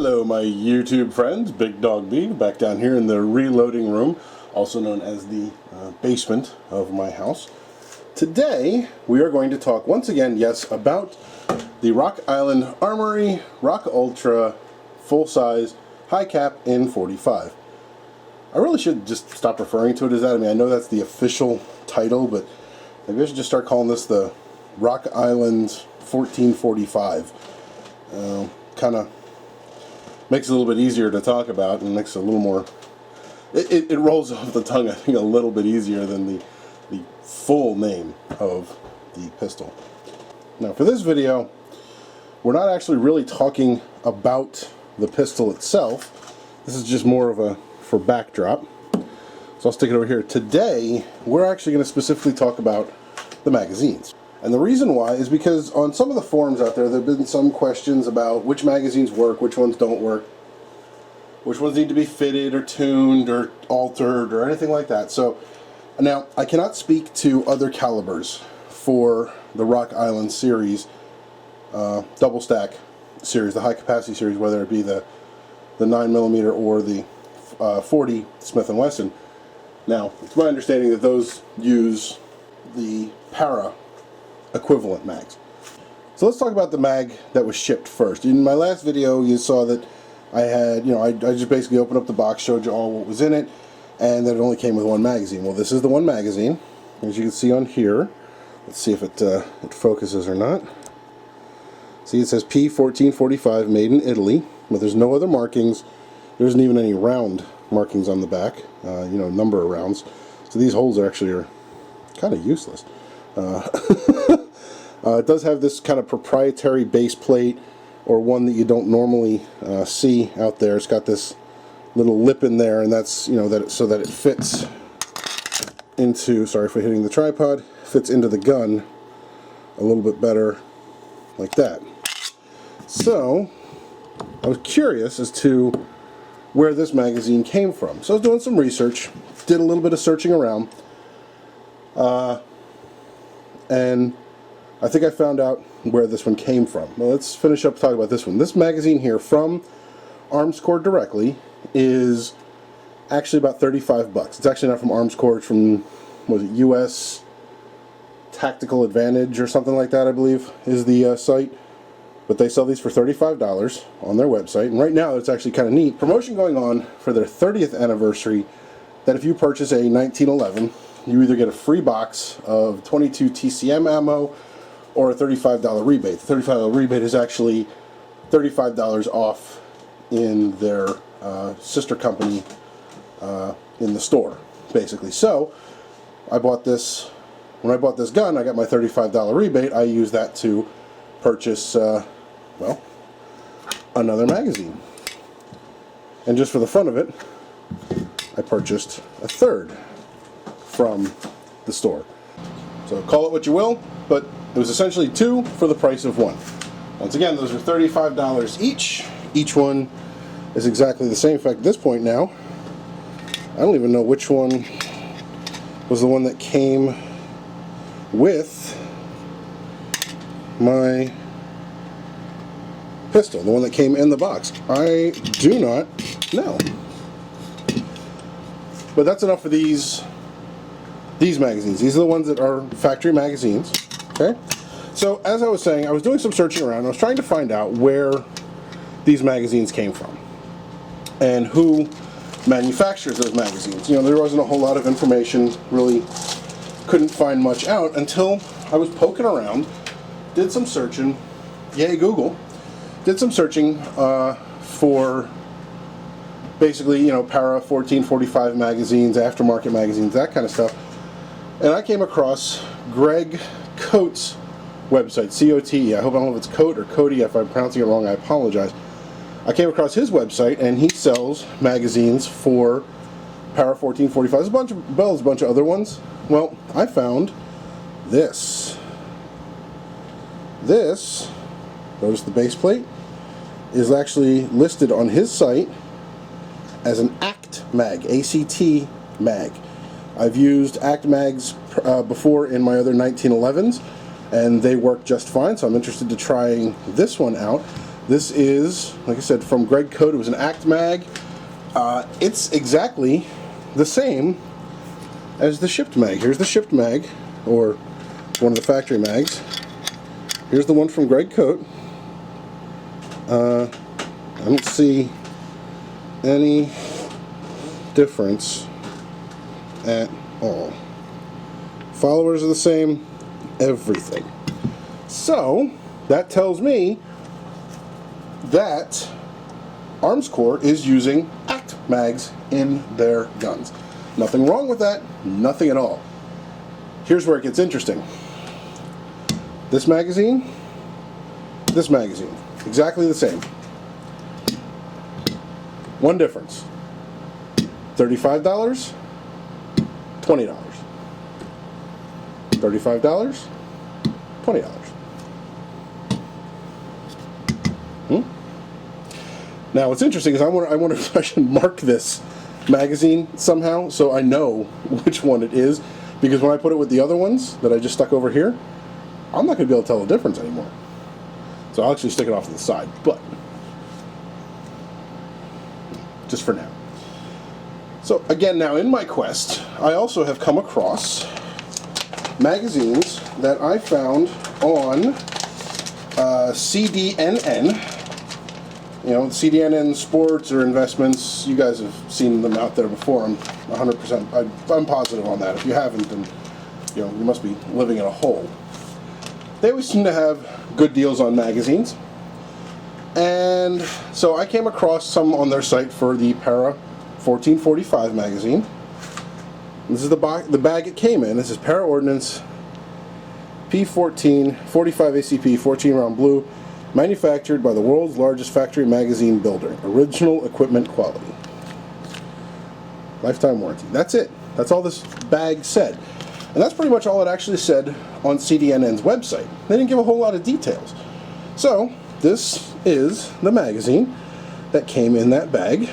Hello my YouTube friends, Big Dog B, back down here in the reloading room, also known as the basement of my house. Today we are going to talk once again, yes, about the Rock Island Armory Rock Ultra full-size high cap in 45. I really should just stop referring to it as that. I mean, I know that's the official title, but maybe I should just start calling this the Rock Island 1445. Kind of makes it a little bit easier to talk about and makes it a little more, it rolls off the tongue, I think, a little bit easier than the full name of the pistol. Now for this video, we're not actually really talking about the pistol itself. This is just more of a for backdrop. So I'll stick it over here. Today, we're actually going to specifically talk about the magazines. And the reason why is because on some of the forums out there, there have been some questions about which magazines work, which ones don't work, which ones need to be fitted or tuned or altered or anything like that. So now, I cannot speak to other calibers for the Rock Island series, double stack series, the high capacity series, whether it be the 9mm or the 40 Smith & Wesson. Now, it's my understanding that those use the para equivalent mags. So let's talk about the mag that was shipped first. In my last video, you saw that I had, I just basically opened up the box, showed you all what was in it, and that it only came with one magazine. Well, this is the one magazine, as you can see on here. Let's see if it focuses or not. See, it says P1445, made in Italy, but there's no other markings. There isn't even any round markings on the back, number of rounds. So these holes are kind of useless. It does have this kind of proprietary base plate, or one that you don't normally see out there. It's got this little lip in there, and that's so that it fits into, sorry for hitting the tripod, fits into the gun a little bit better, like that. So I was curious as to where this magazine came from. So I was doing some research, did a little bit of searching around, and I think I found out where this one came from. Well, let's finish up talking about this one. This magazine here from Armscore directly is actually about 35 bucks. It's actually not from Armscore, it's from, was it US Tactical Advantage or something like that, I believe, is the site. But they sell these for $35 on their website. And right now it's actually kind of neat. Promotion going on for their 30th anniversary, that if you purchase a 1911, you either get a free box of 22 TCM ammo or a $35 rebate. The $35 rebate is actually $35 off in their sister company in the store, basically. So I bought this, when I bought this gun, I got my $35 rebate. I used that to purchase, well, another magazine. And just for the fun of it, I purchased a third from the store. So call it what you will, but it was essentially two for the price of one. Once again, those are $35 each. Each one is exactly the same. In fact, at this point now, I don't even know which one was the one that came with my pistol, the one that came in the box. I do not know. But that's enough for these magazines. These are the ones that are factory magazines. Okay? So as I was saying, I was doing some searching around. I was trying to find out where these magazines came from and who manufactures those magazines. There wasn't a whole lot of information, really couldn't find much out until I was poking around, did some searching, yay Google, did some searching for basically, para 1445 magazines, aftermarket magazines, that kind of stuff. And I came across Greg Coates' website, C-O-T-E. I don't know if it's Coate or Cody. If I'm pronouncing it wrong, I apologize. I came across his website, and he sells magazines for para 1445. There's a bunch of bells, a bunch of other ones. Well, I found this. This, notice the base plate, is actually listed on his site as an ACT mag, A-C-T mag. I've used ACT mags before in my other 1911s, and they work just fine, so I'm interested to trying this one out. This is, like I said, from Greg Coat. It was an Act Mag. It's exactly the same as the shipped mag. Here's the shipped mag, or one of the factory mags. Here's the one from Greg Coat. I don't see any difference at all. Followers are the same, everything. So that tells me that Armscor is using Act mags in their guns. Nothing wrong with that, nothing at all. Here's where it gets interesting. This magazine, exactly the same. One difference. $35, $20. $35, $20. Now what's interesting is I wonder if I should mark this magazine somehow so I know which one it is, because when I put it with the other ones that I just stuck over here, I'm not going to be able to tell the difference anymore. So I'll actually stick it off to the side, but just for now. So again, now in my quest, I also have come across magazines that I found on CDNN. You know, CDNN Sports or Investments. You guys have seen them out there before. I'm 100%. I'm positive on that. If you haven't, then you must be living in a hole. They always seem to have good deals on magazines, and so I came across some on their site for the Para 1445 magazine. This is the bag it came in. This is Para Ordnance P14 45 ACP 14 round blue. Manufactured by the world's largest factory magazine builder. Original equipment quality. Lifetime warranty. That's it. That's all this bag said. And that's pretty much all it actually said on CDNN's website. They didn't give a whole lot of details. So, this is the magazine that came in that bag.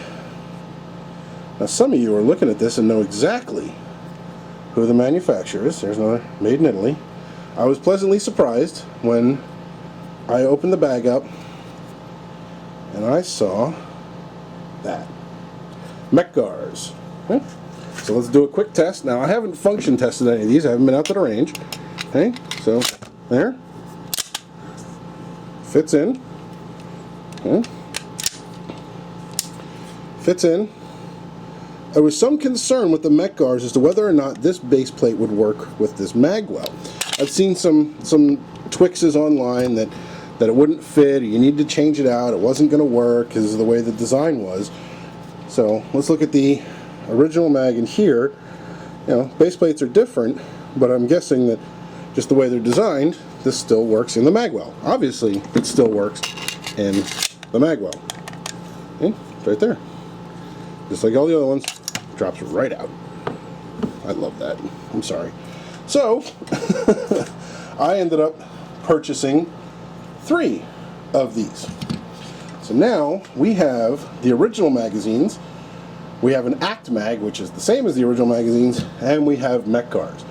Now, some of you are looking at this and know exactly who the manufacturer is. There's another made in Italy. I was pleasantly surprised when I opened the bag up and I saw that. mec-gars. Okay. So let's do a quick test. Now I haven't function tested any of these. I haven't been out to the range. Okay, so there. Fits in. Okay. Fits in. There was some concern with the mec-gars as to whether or not this base plate would work with this mag well. I've seen some Twixes online that it wouldn't fit, or you need to change it out, it wasn't going to work because of the way the design was. So let's look at the original mag in here. You know, base plates are different, but I'm guessing that just the way they're designed, this still works in the mag well. Obviously, it still works in the mag well. Okay, it's right there. Just like all the other ones, drops right out. I love that. I'm sorry. So, I ended up purchasing 3 of these. So now we have the original magazines, we have an Act mag, which is the same as the original magazines, and we have mec-gars.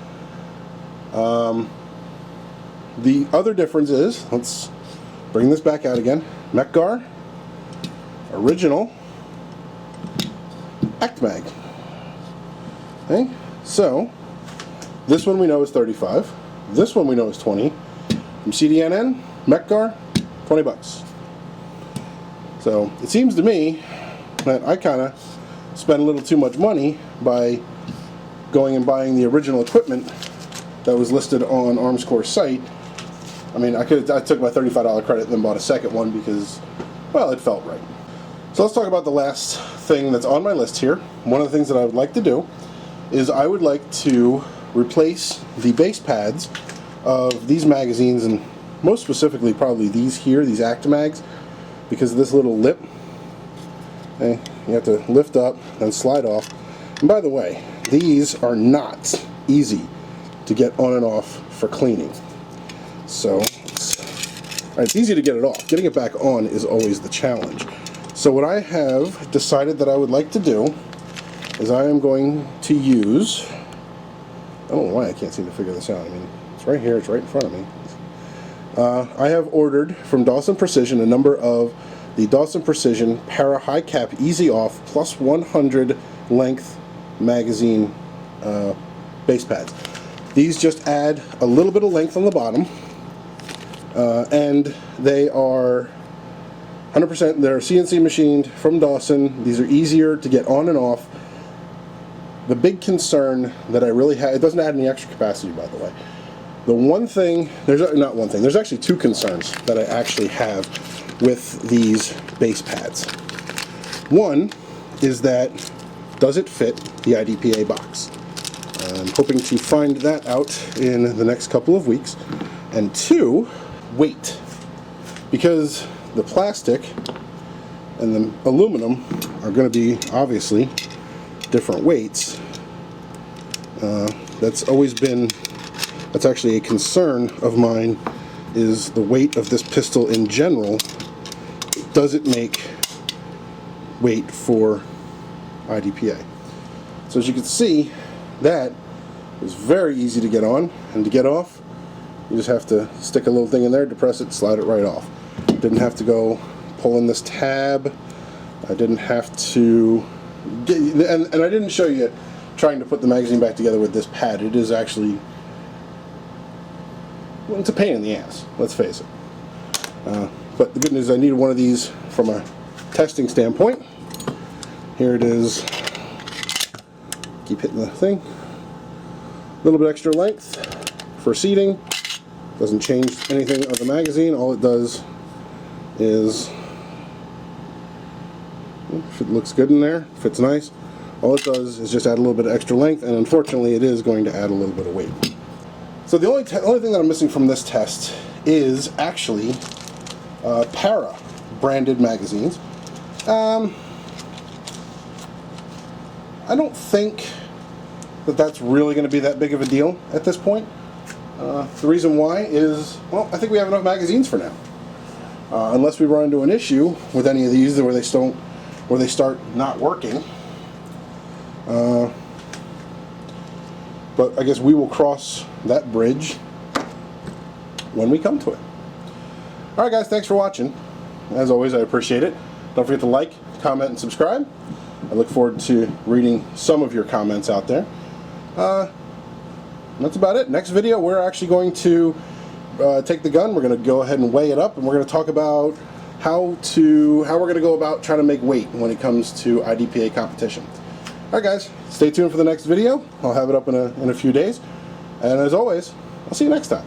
The other difference is, let's bring this back out again, mec-gar, original, Act mag. Okay, so this one we know is 35, this one we know is 20, from CDNN, mec-gar, 20 bucks. So it seems to me that I kind of spent a little too much money by going and buying the original equipment that was listed on Armscor's site. I mean, I took my $35 credit and then bought a second one because, well, it felt right. So let's talk about the last thing that's on my list here. One of the things that I would like to do is I would like to replace the base pads of these magazines, and most specifically probably these here, these Act mags, because of this little lip. Okay, you have to lift up and slide off. And by the way, these are not easy to get on and off for cleaning. So, it's easy to get it off. Getting it back on is always the challenge. So what I have decided that I would like to do is I am going to use, I don't know why I can't seem to figure this out. I mean, it's right here, it's right in front of me. I have ordered from Dawson Precision a number of the Dawson Precision Para High Cap Easy Off plus 100 length magazine base pads. These just add a little bit of length on the bottom, and they are 100%, they're CNC machined from Dawson. These are easier to get on and off. The big concern that I really have, it doesn't add any extra capacity, by the way. The one thing, there's not one thing, there's actually two concerns that I actually have with these base pads. One is that, does it fit the IDPA box? I'm hoping to find that out in the next couple of weeks. And two, weight. Because the plastic and the aluminum are going to be obviously different weights. That's actually a concern of mine, is the weight of this pistol in general. Does it make weight for IDPA? So as you can see, that is very easy to get on, and to get off, you just have to stick a little thing in there, depress it, slide it right off. Didn't have to go pulling this tab. I didn't have to and I didn't show you trying to put the magazine back together with this pad. It is actually, well, it's a pain in the ass, let's face it. But the good news is I needed one of these from a testing standpoint. Here it is. Keep hitting the thing. A little bit extra length for seating. Doesn't change anything of the magazine. All it does is, if it looks good in there, fits nice, all it does is just add a little bit of extra length, and unfortunately it is going to add a little bit of weight. So the only thing that I'm missing from this test is actually Para branded magazines. I don't think that that's really going to be that big of a deal at this point. The reason why is, well, I think we have enough magazines for now. Unless we run into an issue with any of these where they start not working. But I guess we will cross that bridge when we come to it. Alright guys, thanks for watching. As always, I appreciate it. Don't forget to like, comment, and subscribe. I look forward to reading some of your comments out there. That's about it. Next video, we're actually going to take the gun, we're going to go ahead and weigh it up, and we're going to talk about how we're going to go about trying to make weight when it comes to IDPA competition. Alright guys, stay tuned for the next video. I'll have it up in a few days. And as always, I'll see you next time.